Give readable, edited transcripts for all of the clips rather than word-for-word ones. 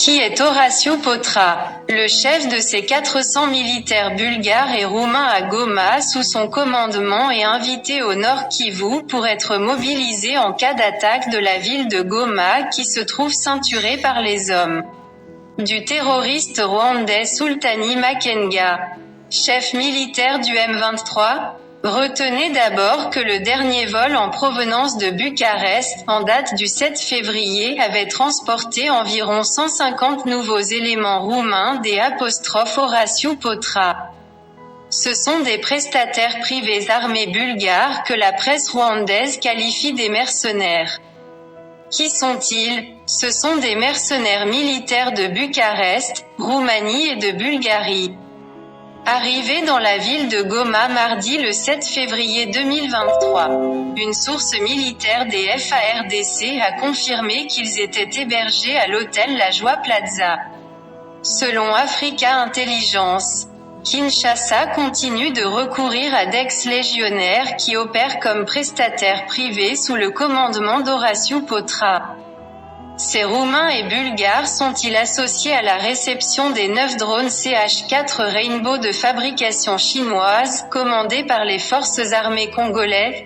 Qui est Horatiu Potra? Le chef de ces 400 militaires bulgares et roumains à Goma sous son commandement est invité au Nord Kivu pour être mobilisé en cas d'attaque de la ville de Goma qui se trouve ceinturée par les hommes du terroriste rwandais Sultani Makenga, chef militaire du M23. Retenez d'abord que le dernier vol en provenance de Bucarest, en date du 7 février, avait transporté environ 150 nouveaux éléments roumains des Horatiu Potra. Ce sont des prestataires privés armés bulgares que la presse rwandaise qualifie des mercenaires. Qui sont-ils? Ce sont des mercenaires militaires de Bucarest, Roumanie et de Bulgarie. Arrivés dans la ville de Goma mardi le 7 février 2023. Une source militaire des FARDC a confirmé qu'ils étaient hébergés à l'hôtel La Joie Plaza. Selon Africa Intelligence, Kinshasa continue de recourir à d'ex-légionnaires qui opèrent comme prestataires privés sous le commandement d'Horatiu Potra. Ces Roumains et Bulgares sont-ils associés à la réception des 9 drones CH-4 Rainbow de fabrication chinoise, commandés par les forces armées congolaises?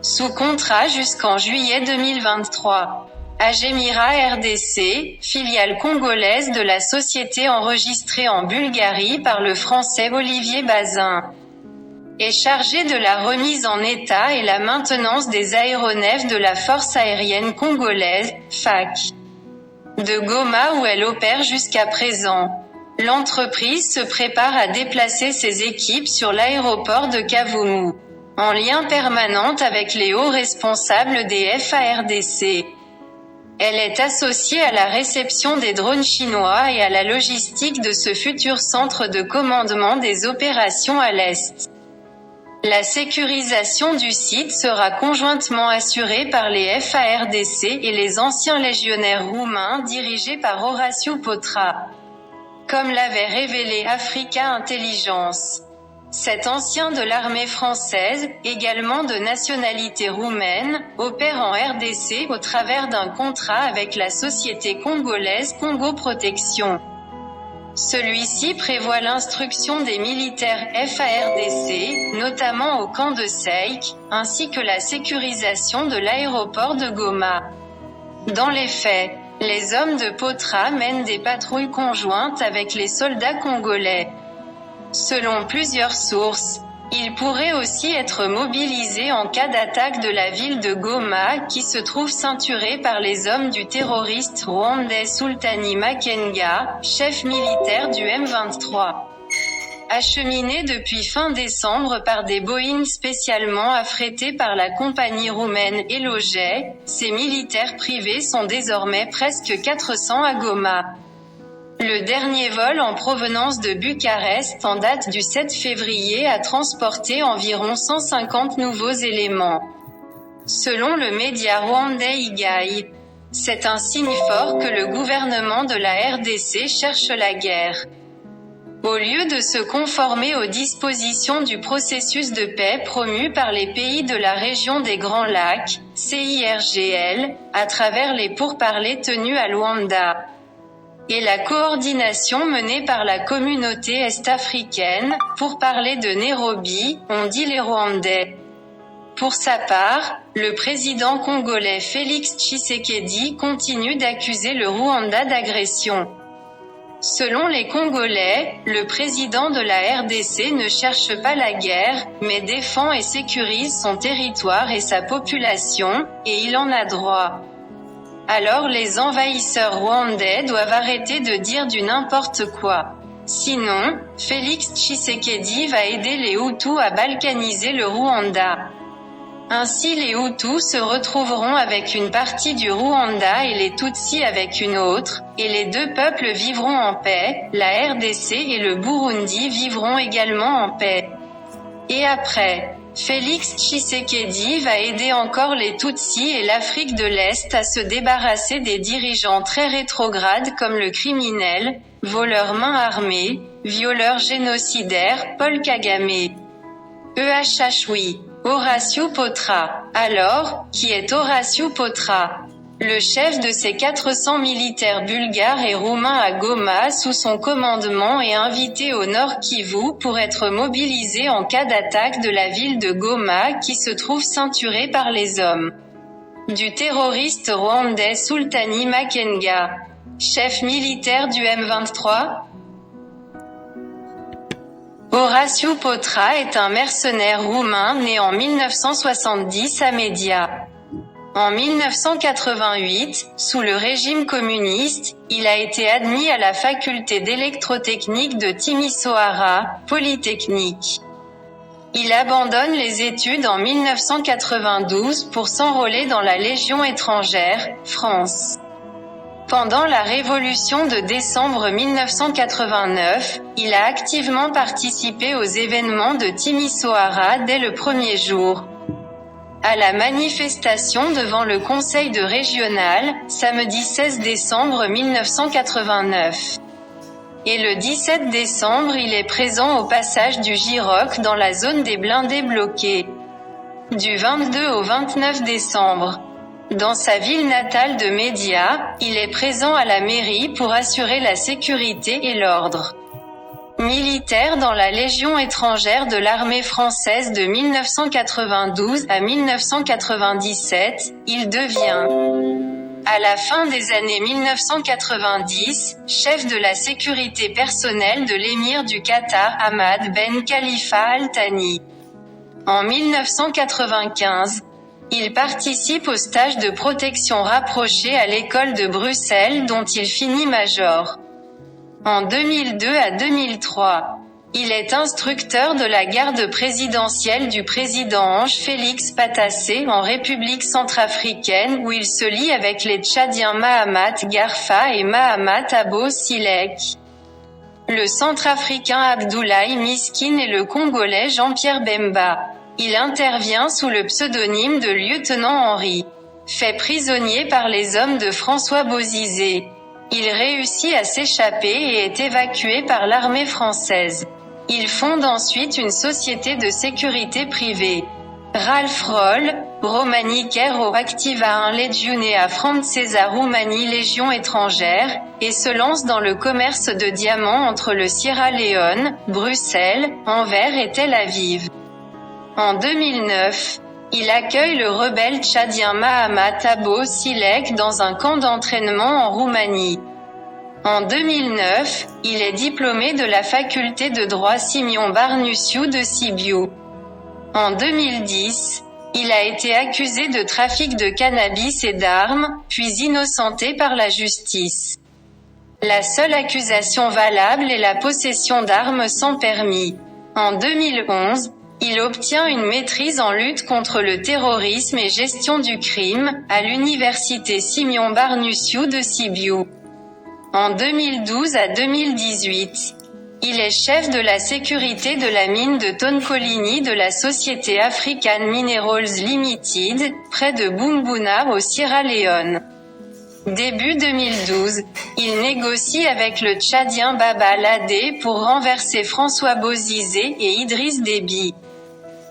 Sous contrat jusqu'en juillet 2023. Agemira RDC, filiale congolaise de la société enregistrée en Bulgarie par le français Olivier Bazin, est chargée de la remise en état et la maintenance des aéronefs de la force aérienne congolaise, FAC, de Goma où elle opère jusqu'à présent. L'entreprise se prépare à déplacer ses équipes sur l'aéroport de Kavumu, en lien permanent avec les hauts responsables des FARDC. Elle est associée à la réception des drones chinois et à la logistique de ce futur centre de commandement des opérations à l'Est. La sécurisation du site sera conjointement assurée par les FARDC et les anciens légionnaires roumains dirigés par Horatiu Potra. Comme l'avait révélé Africa Intelligence. Cet ancien de l'armée française, également de nationalité roumaine, opère en RDC au travers d'un contrat avec la société congolaise Congo Protection. Celui-ci prévoit l'instruction des militaires FARDC, notamment au camp de Seik, ainsi que la sécurisation de l'aéroport de Goma. Dans les faits, les hommes de Potra mènent des patrouilles conjointes avec les soldats congolais. Selon plusieurs sources, ils pourraient aussi être mobilisés en cas d'attaque de la ville de Goma qui se trouve ceinturée par les hommes du terroriste rwandais Sultani Makenga, chef militaire du M23. Acheminés depuis fin décembre par des Boeing spécialement affrétés par la compagnie roumaine Eloget, ces militaires privés sont désormais presque 400 à Goma. Le dernier vol en provenance de Bucarest en date du 7 février a transporté environ 150 nouveaux éléments. Selon le média rwandais Igai, c'est un signe fort que le gouvernement de la RDC cherche la guerre. Au lieu de se conformer aux dispositions du processus de paix promu par les pays de la région des Grands Lacs, CIRGL, à travers les pourparlers tenus à Luanda, et la coordination menée par la communauté est-africaine, pour parler de Nairobi, ont dit les Rwandais. Pour sa part, le président congolais Félix Tshisekedi continue d'accuser le Rwanda d'agression. Selon les Congolais, le président de la RDC ne cherche pas la guerre, mais défend et sécurise son territoire et sa population, et il en a droit. Alors les envahisseurs rwandais doivent arrêter de dire du n'importe quoi. Sinon, Félix Tshisekedi va aider les Hutus à balkaniser le Rwanda. Ainsi les Hutus se retrouveront avec une partie du Rwanda et les Tutsis avec une autre, et les deux peuples vivront en paix, la RDC et le Burundi vivront également en paix. Et après, Félix Tshisekedi va aider encore les Tutsis et l'Afrique de l'Est à se débarrasser des dirigeants très rétrogrades comme le criminel, voleur main armée, violeur génocidaire, Paul Kagame. EHHWI. Horatiu Potra. Alors, qui est Horatiu Potra? Le chef de ses 400 militaires bulgares et roumains à Goma sous son commandement est invité au Nord Kivu pour être mobilisé en cas d'attaque de la ville de Goma qui se trouve ceinturée par les hommes du terroriste rwandais Sultani Makenga, chef militaire du M23. Horatiu Potra est un mercenaire roumain né en 1970 à Média. En 1988, sous le régime communiste, il a été admis à la faculté d'électrotechnique de Timișoara, Polytechnique. Il abandonne les études en 1992 pour s'enrôler dans la Légion étrangère, France. Pendant la Révolution de décembre 1989, il a activement participé aux événements de Timișoara dès le premier jour. À la manifestation devant le Conseil de régional, samedi 16 décembre 1989. Et le 17 décembre il est présent au passage du Giroc dans la zone des blindés bloqués. Du 22 au 29 décembre. Dans sa ville natale de Média, il est présent à la mairie pour assurer la sécurité et l'ordre. Militaire dans la Légion étrangère de l'armée française de 1992 à 1997, il devient, à la fin des années 1990, chef de la sécurité personnelle de l'émir du Qatar Hamad Ben Khalifa Al Thani. En 1995, il participe au stage de protection rapprochée à l'école de Bruxelles dont il finit major. En 2002 à 2003, il est instructeur de la garde présidentielle du président Ange Félix Patassé en République centrafricaine où il se lie avec les Tchadiens Mahamat Garfa et Mahamat Abo Silek, le centrafricain Abdoulaye Miskin et le congolais Jean-Pierre Bemba. Il intervient sous le pseudonyme de lieutenant Henri. Fait prisonnier par les hommes de François Bozizé. Il réussit à s'échapper et est évacué par l'armée française. Il fonde ensuite une société de sécurité privée. Ralph Roll, Romani Kero Activa un Legionea Francesa Roumanie Légion étrangère, et se lance dans le commerce de diamants entre le Sierra Leone, Bruxelles, Anvers et Tel Aviv. En 2009, il accueille le rebelle tchadien Mahamat Abo Silek dans un camp d'entraînement en Roumanie. En 2009, il est diplômé de la faculté de droit Simeon Barnuțiu de Sibiu. En 2010, il a été accusé de trafic de cannabis et d'armes, puis innocenté par la justice. La seule accusation valable est la possession d'armes sans permis. En 2011, il obtient une maîtrise en lutte contre le terrorisme et gestion du crime, à l'université Simeon Barnuțiu de Sibiu. En 2012 à 2018, il est chef de la sécurité de la mine de Tonkolini de la société African Minerals Limited, près de Bumbuna au Sierra Leone. Début 2012, il négocie avec le Tchadien Baba Ladé pour renverser François Bozizé et Idriss Déby.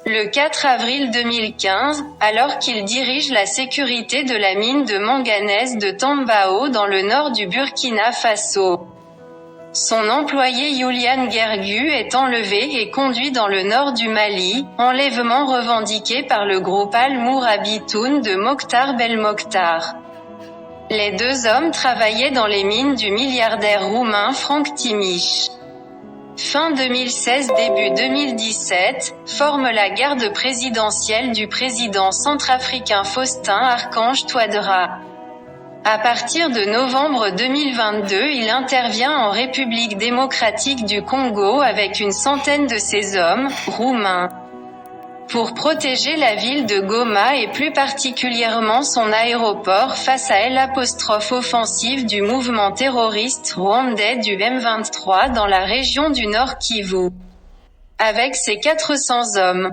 Le 4 avril 2015, alors qu'il dirige la sécurité de la mine de manganèse de Tambao dans le nord du Burkina Faso, son employé Julian Gergu est enlevé et conduit dans le nord du Mali, enlèvement revendiqué par le groupe Al-Mourabitoun de Mokhtar Belmokhtar. Les deux hommes travaillaient dans les mines du milliardaire roumain Frank Timiș. Fin 2016 début 2017, forme la garde présidentielle du président centrafricain Faustin Archange Touadéra. À partir de novembre 2022 il intervient en République démocratique du Congo avec une centaine de ses hommes, roumains, pour protéger la ville de Goma et plus particulièrement son aéroport face à l'offensive du mouvement terroriste rwandais du M23 dans la région du Nord Kivu. Avec ses 400 hommes,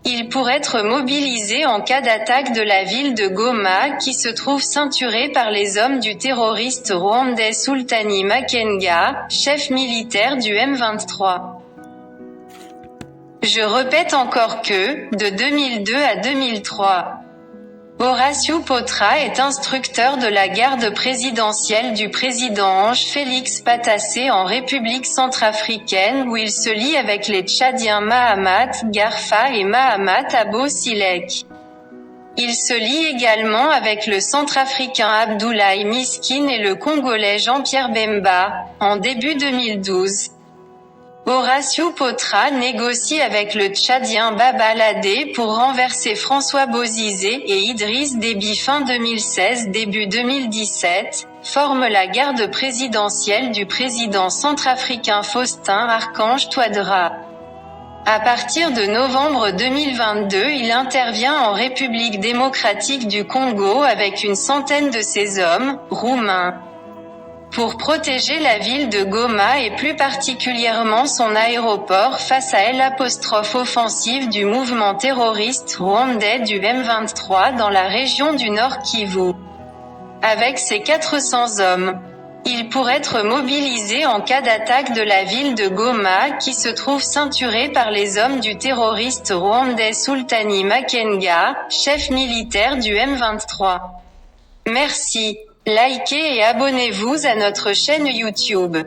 il pourrait être mobilisé en cas d'attaque de la ville de Goma qui se trouve ceinturée par les hommes du terroriste rwandais Sultani Makenga, chef militaire du M23. Je répète encore que, de 2002 à 2003, Horacio Potra est instructeur de la garde présidentielle du président Ange Félix Patassé en République centrafricaine où il se lie avec les Tchadiens Mahamat Garfa et Mahamat Abo Silek. Il se lie également avec le Centrafricain Abdoulaye Miskin et le Congolais Jean-Pierre Bemba, en début 2012. Horacio Potra négocie avec le Tchadien Baba Ladé pour renverser François Bozizé et Idriss Déby fin 2016-début 2017, forme la garde présidentielle du président centrafricain Faustin Archange Touadéra. À partir de novembre 2022, il intervient en République démocratique du Congo avec une centaine de ses hommes, roumains, pour protéger la ville de Goma et plus particulièrement son aéroport face à l'offensive du mouvement terroriste rwandais du M23 dans la région du Nord Kivu. Avec ses 400 hommes, il pourrait être mobilisé en cas d'attaque de la ville de Goma qui se trouve ceinturée par les hommes du terroriste rwandais Sultani Makenga, chef militaire du M23. Merci. Likez et abonnez-vous à notre chaîne YouTube.